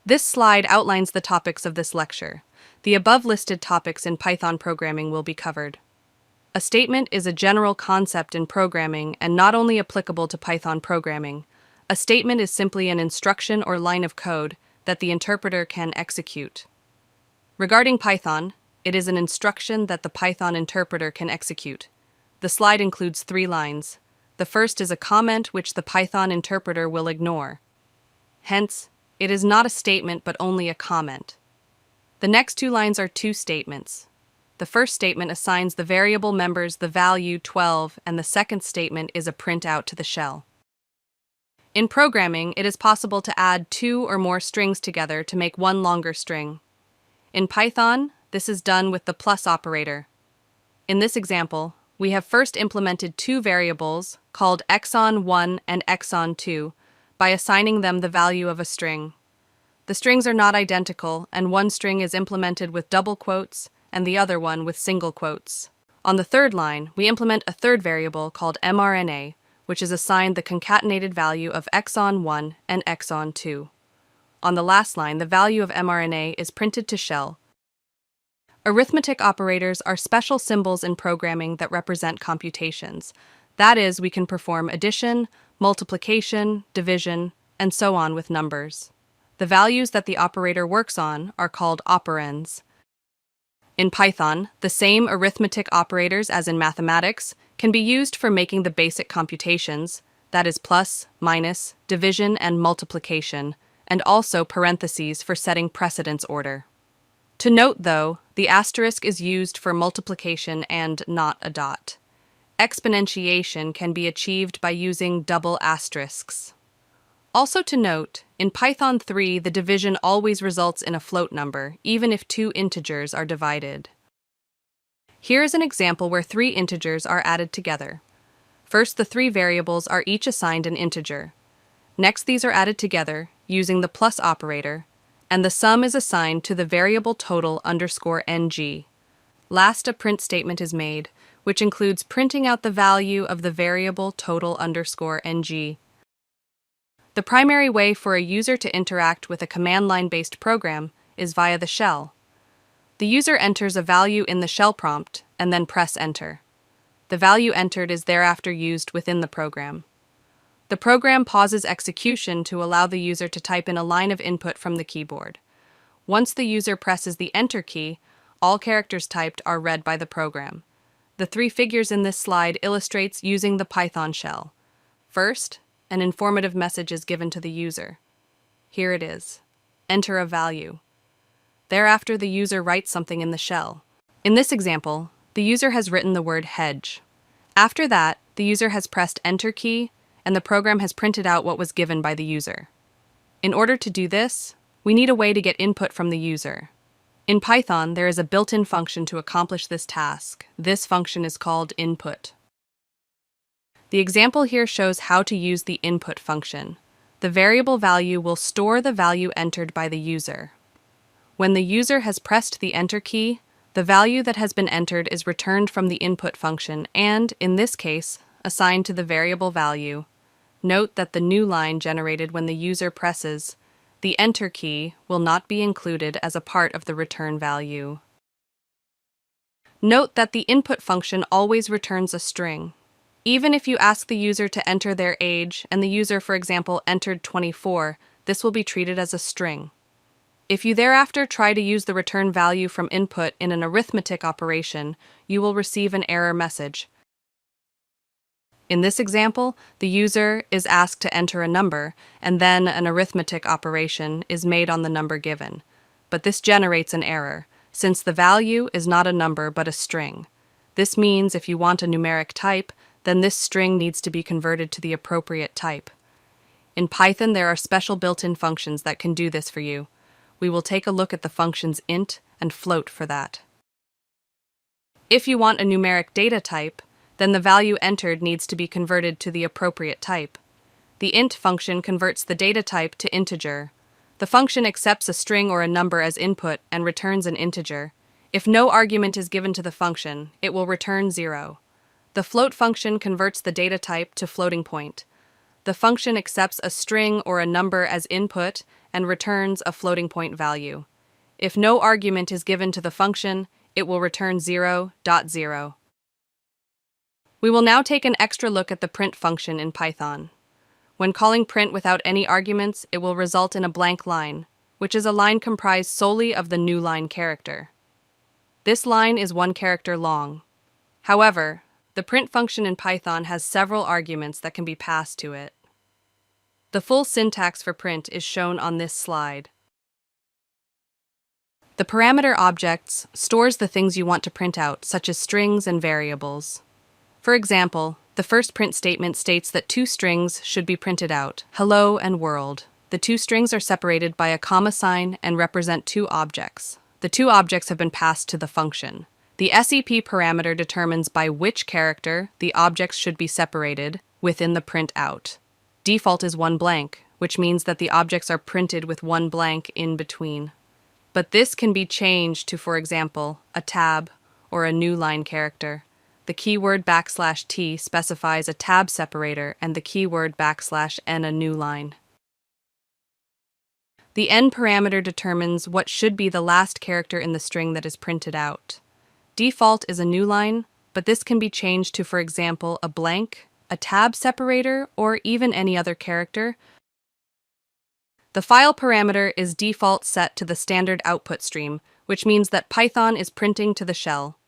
This slide outlines the topics of this lecture. The above listed topics in Python programming will be covered. A statement is a general concept in programming and not only applicable to Python programming. A statement is simply an instruction or line of code that the interpreter can execute. Regarding Python, it is an instruction that the Python interpreter can execute. The slide includes 3 lines. The first is a comment which the Python interpreter will ignore. Hence, it is not a statement but only a comment. The next 2 lines are 2 statements. The first statement assigns the variable members the value 12, and the second statement is a printout to the shell. In programming, it is possible to add 2 or more strings together to make one longer string. In Python, this is done with the plus operator. In this example, we have first implemented 2 variables called exon1 and exon2 by assigning them the value of a string. The strings are not identical, and one string is implemented with double quotes and the other one with single quotes. On the third line, we implement a third variable called mRNA, which is assigned the concatenated value of exon1 and exon2. On the last line, the value of mRNA is printed to shell. Arithmetic operators are special symbols in programming that represent computations. That is, we can perform addition, multiplication, division, and so on with numbers. The values that the operator works on are called operands. In Python, the same arithmetic operators as in mathematics can be used for making the basic computations, that is plus, minus, division, and multiplication, and also parentheses for setting precedence order. To note, though, the asterisk is used for multiplication and not a dot. Exponentiation can be achieved by using double asterisks. Also to note, in Python 3, the division always results in a float number, even if 2 integers are divided. Here is an example where 3 integers are added together. First, the 3 variables are each assigned an integer. Next, these are added together using the plus operator, and the sum is assigned to the variable total _ng. Last, a print statement is made, which includes printing out the value of the variable total _ng. The primary way for a user to interact with a command line-based program is via the shell. The user enters a value in the shell prompt and then press enter. The value entered is thereafter used within the program. The program pauses execution to allow the user to type in a line of input from the keyboard. Once the user presses the enter key, all characters typed are read by the program. The 3 figures in this slide illustrates using the Python shell. First, an informative message is given to the user. Here it is. Enter a value. Thereafter, the user writes something in the shell. In this example, the user has written the word hedge. After that, the user has pressed enter key, and the program has printed out what was given by the user. In order to do this, we need a way to get input from the user. In Python, there is a built-in function to accomplish this task. This function is called input. The example here shows how to use the input function. The variable value will store the value entered by the user. When the user has pressed the enter key, the value that has been entered is returned from the input function and, in this case, assigned to the variable value. Note that the new line generated when the user presses the enter key will not be included as a part of the return value. Note that the input function always returns a string. Even if you ask the user to enter their age and the user, for example, entered 24, this will be treated as a string. If you thereafter try to use the return value from input in an arithmetic operation, you will receive an error message. In this example, the user is asked to enter a number, and then an arithmetic operation is made on the number given. But this generates an error, since the value is not a number but a string. This means if you want a numeric type, then this string needs to be converted to the appropriate type. In Python, there are special built-in functions that can do this for you. We will take a look at the functions int and float for that. If you want a numeric data type, then the value entered needs to be converted to the appropriate type. The int function converts the data type to integer. The function accepts a string or a number as input and returns an integer. If no argument is given to the function, it will return 0. The float function converts the data type to floating point. the function accepts a string or a number as input and returns a floating point value. If no argument is given to the function, it will return 0.0. We will now take an extra look at the print function in Python. When calling print without any arguments, it will result in a blank line, which is a line comprised solely of the new line character. This line is 1 character long. However, the print function in Python has several arguments that can be passed to it. The full syntax for print is shown on this slide. The parameter objects stores the things you want to print out, such as strings and variables. For example, the first print statement states that 2 strings should be printed out, hello and world. The 2 strings are separated by a comma sign and represent 2 objects. The 2 objects have been passed to the function. The SEP parameter determines by which character the objects should be separated within the print out. Default is 1 blank, which means that the objects are printed with 1 blank in between. But this can be changed to, for example, a tab or a new line character. The keyword \t specifies a tab separator and the keyword \n a new line. The n parameter determines what should be the last character in the string that is printed out. Default is a new line, but this can be changed to, for example, a blank, a tab separator, or even any other character. The file parameter is default set to the standard output stream, which means that Python is printing to the shell.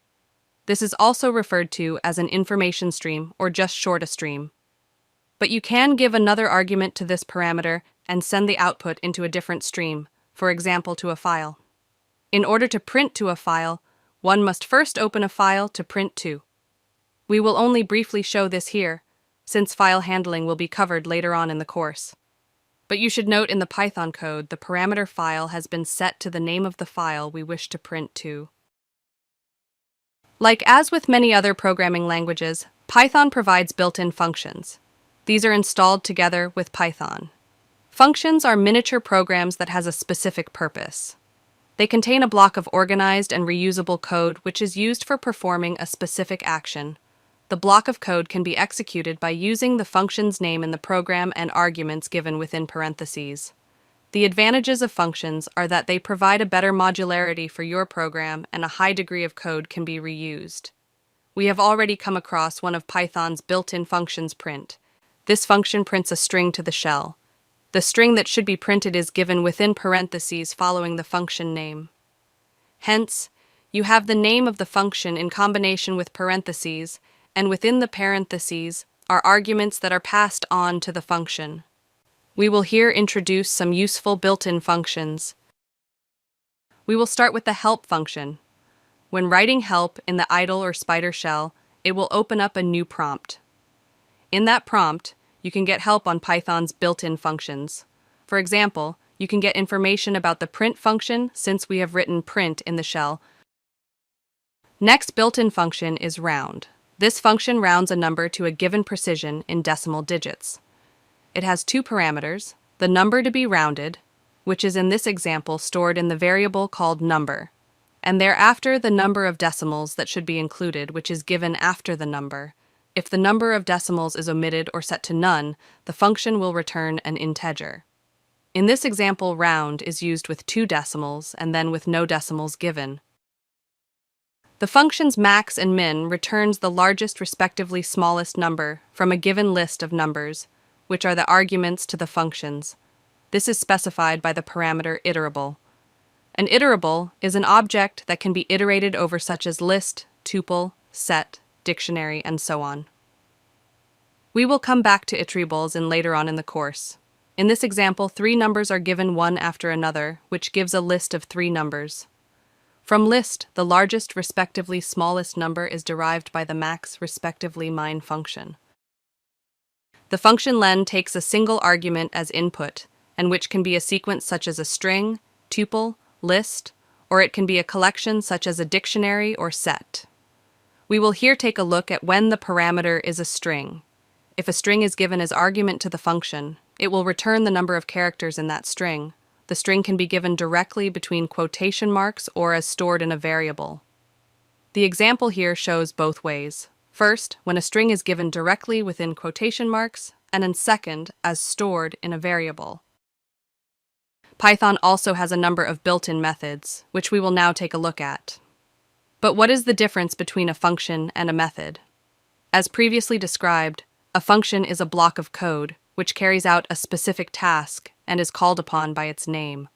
This is also referred to as an information stream or just short a stream. But you can give another argument to this parameter and send the output into a different stream, for example to a file. In order to print to a file, one must first open a file to print to. We will only briefly show this here, since file handling will be covered later on in the course. But you should note in the Python code the parameter file has been set to the name of the file we wish to print to. Like as with many other programming languages, Python provides built-in functions. These are installed together with Python. Functions are miniature programs that has a specific purpose. They contain a block of organized and reusable code which is used for performing a specific action. The block of code can be executed by using the function's name in the program and arguments given within parentheses. The advantages of functions are that they provide a better modularity for your program and a high degree of code can be reused. We have already come across one of Python's built-in functions, print. This function prints a string to the shell. The string that should be printed is given within parentheses following the function name. Hence, you have the name of the function in combination with parentheses, and within the parentheses are arguments that are passed on to the function. We will here introduce some useful built-in functions. We will start with the help function. When writing help in the idle or spider shell, it will open up a new prompt. In that prompt, you can get help on Python's built-in functions. For example, you can get information about the print function since we have written print in the shell. Next built-in function is round. This function rounds a number to a given precision in decimal digits. It has 2 parameters, the number to be rounded, which is in this example stored in the variable called number, and thereafter the number of decimals that should be included, which is given after the number. If the number of decimals is omitted or set to none, the function will return an integer. In this example, round is used with 2 decimals and then with no decimals given. The functions max and min returns the largest respectively smallest number from a given list of numbers, which are the arguments to the functions. This is specified by the parameter iterable. An iterable is an object that can be iterated over, such as list, tuple, set, dictionary, and so on. We will come back to iterables later on in the course. In this example, 3 numbers are given one after another, which gives a list of 3 numbers. From list, the largest respectively smallest number is derived by the max respectively min function. The function len takes a single argument as input, and which can be a sequence such as a string, tuple, list, or it can be a collection such as a dictionary or set. We will here take a look at when the parameter is a string. If a string is given as argument to the function, it will return the number of characters in that string. The string can be given directly between quotation marks or as stored in a variable. The example here shows both ways. First, when a string is given directly within quotation marks, and then second as stored in a variable. Python also has a number of built-in methods, which we will now take a look at. But what is the difference between a function and a method? As previously described, a function is a block of code which carries out a specific task and is called upon by its name.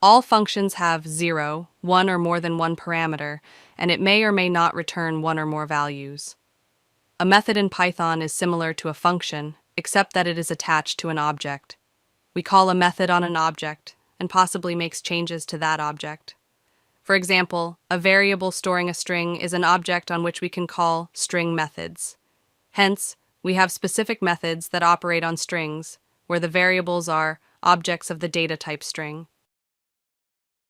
All functions have 0, one or more than one parameter, and it may or may not return one or more values. A method in Python is similar to a function, except that it is attached to an object. We call a method on an object, and possibly makes changes to that object. For example, a variable storing a string is an object on which we can call string methods. Hence, we have specific methods that operate on strings, where the variables are objects of the data type string.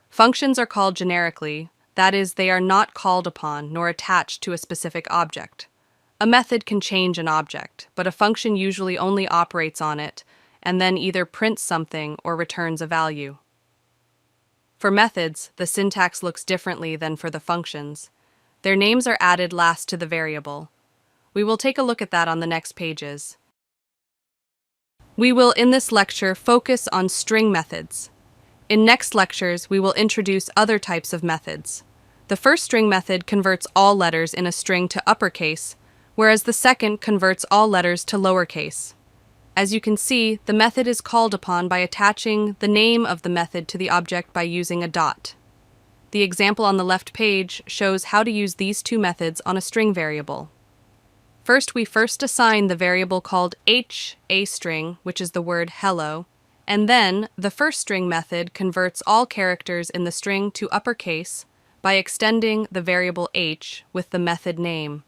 Functions are called generically, that is, they are not called upon nor attached to a specific object. A method can change an object, but a function usually only operates on it, and then either prints something or returns a value. For methods, the syntax looks differently than for the functions. Their names are added last to the variable. We will take a look at that on the next pages. We will, in this lecture, focus on string methods. In next lectures, we will introduce other types of methods. The first string method converts all letters in a string to uppercase, whereas the second converts all letters to lowercase. As you can see, the method is called upon by attaching the name of the method to the object by using a dot. The example on the left page shows how to use these two methods on a string variable. First, we assign the variable called a string, which is the word hello, and then the first string method converts all characters in the string to uppercase by extending the variable h with the method name.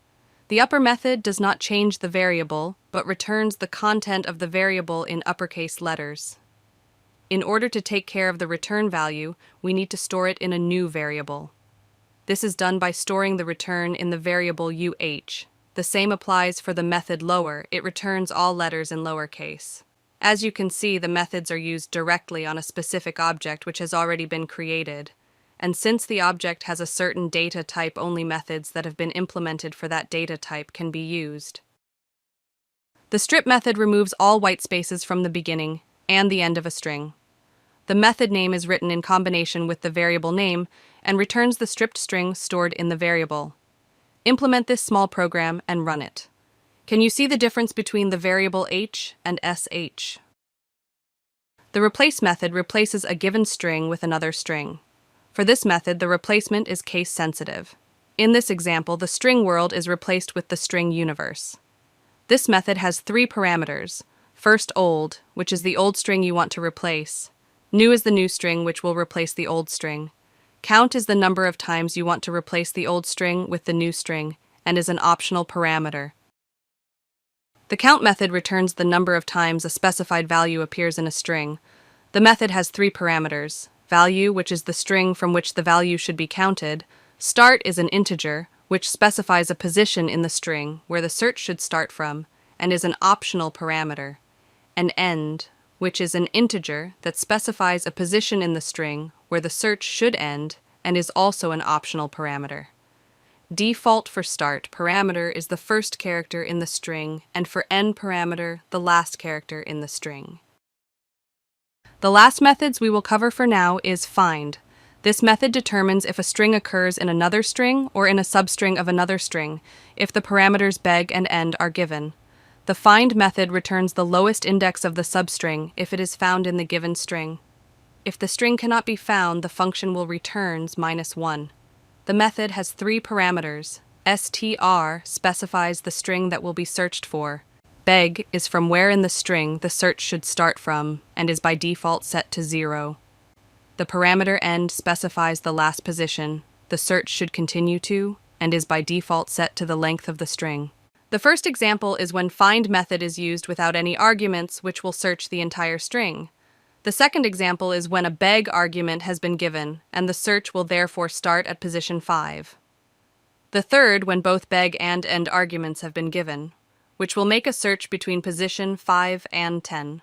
The upper method does not change the variable, but returns the content of the variable in uppercase letters. In order to take care of the return value, we need to store it in a new variable. This is done by storing the return in the variable uh. The same applies for the method lower, it returns all letters in lowercase. As you can see, the methods are used directly on a specific object which has already been created. And since the object has a certain data type, only methods that have been implemented for that data type can be used. The strip method removes all white spaces from the beginning and the end of a string. The method name is written in combination with the variable name and returns the stripped string stored in the variable. Implement this small program and run it. Can you see the difference between the variable h and sh? The replace method replaces a given string with another string. For this method, the replacement is case sensitive. In this example, the string world is replaced with the string universe. This method has 3 parameters. First, old, which is the old string you want to replace. New is the new string, which will replace the old string. Count is the number of times you want to replace the old string with the new string, and is an optional parameter. The count method returns the number of times a specified value appears in a string. The method has 3 parameters. Value, which is the string from which the value should be counted. Start is an integer, which specifies a position in the string where the search should start from, and is an optional parameter. And end, which is an integer that specifies a position in the string where the search should end, and is also an optional parameter. Default for start parameter is the first character in the string, and for end parameter, the last character in the string. The last methods we will cover for now is find. This method determines if a string occurs in another string or in a substring of another string, if the parameters beg and end are given. The find method returns the lowest index of the substring if it is found in the given string. If the string cannot be found, the function will return -1. The method has 3 parameters. str specifies the string that will be searched for. Beg is from where in the string the search should start from, and is by default set to 0. The parameter end specifies the last position the search should continue to, and is by default set to the length of the string. The first example is when find method is used without any arguments, which will search the entire string. The second example is when a beg argument has been given, and the search will therefore start at position 5. The third, when both beg and end arguments have been given, which will make a search between position 5 and 10.